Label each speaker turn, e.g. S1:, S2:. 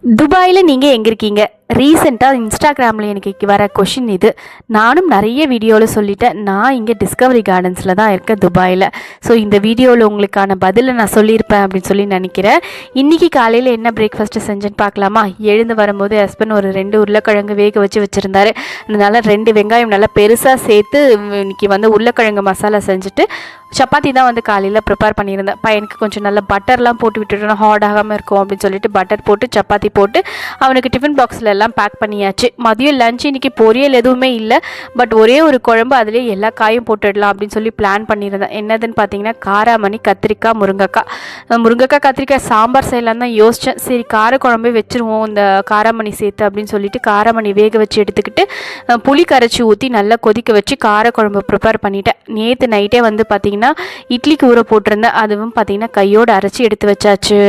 S1: துபாயில் நீங்கள் எங்கே இருக்கீங்க? ரீசெண்டாக இன்ஸ்டாகிராமில் எனக்கு வர கொஷின் இது. நானும் நிறைய வீடியோவில் சொல்லிட்டேன். நான் இங்கே டிஸ்கவரி கார்டன்ஸில் தான் இருக்கேன் துபாயில். ஸோ இந்த வீடியோவில் உங்களுக்கான பதிலை நான் சொல்லியிருப்பேன் அப்படின்னு சொல்லி நினைக்கிறேன். இன்றைக்கி காலையில் என்ன பிரேக்ஃபாஸ்ட்டு செஞ்சேன்னு பார்க்கலாமா? எழுந்து வரும்போது ஹஸ்பண்ட் ஒரு 2 உருளைக்கிழங்கு வேக வச்சுருந்தாரு. அதனால் 2 வெங்காயம் நல்லா பெருசாக சேர்த்து இன்றைக்கி உருளைக்கிழங்கு மசாலா செஞ்சுட்டு சப்பாத்தி தான் காலையில் ப்ரிப்பேர் பண்ணியிருந்தேன். பையனுக்கு கொஞ்சம் நல்லா பட்டர்லாம் போட்டு விட்டுட்டோன்னா ஹார்ட் ஆகாமல் இருக்கும் அப்படின்னு சொல்லிட்டு பட்டர் போட்டு சப்பாத்தி போட்டு அவனுக்கு டிஃபன் பாக்ஸில் எல்லாம் பேக் பண்ணியாச்சு. மதியம் லஞ்ச் இன்றைக்கி பொரியல் எதுவுமே இல்லை, பட் ஒரே ஒரு குழம்பு, அதுலேயே எல்லா காயும் போட்டுடலாம் அப்படின்னு சொல்லி பிளான் பண்ணியிருந்தேன். என்னதுன்னு பார்த்தீங்கன்னா காராமணி, கத்திரிக்காய், முருங்கைக்காய் கத்திரிக்காய் சாம்பார் செய்யலாம் தான் யோசித்தேன். சரி கார குழம்பே வச்சுருவோம் இந்த காராமணி சேர்த்து அப்படின்னு சொல்லிட்டு காராமணி வேக வச்சு எடுத்துக்கிட்டு புளி கரைச்சி ஊற்றி நல்லா கொதிக்க வச்சு கார குழம்பு ப்ரிப்பேர் பண்ணிட்டேன். நேற்று நைட்டே பார்த்திங்கன்னா இட்லிக்கு ஊற போட்டிருந்தேன். அதுவும் பார்த்திங்கன்னா கையோடு அரைச்சி எடுத்து வச்சாச்சு.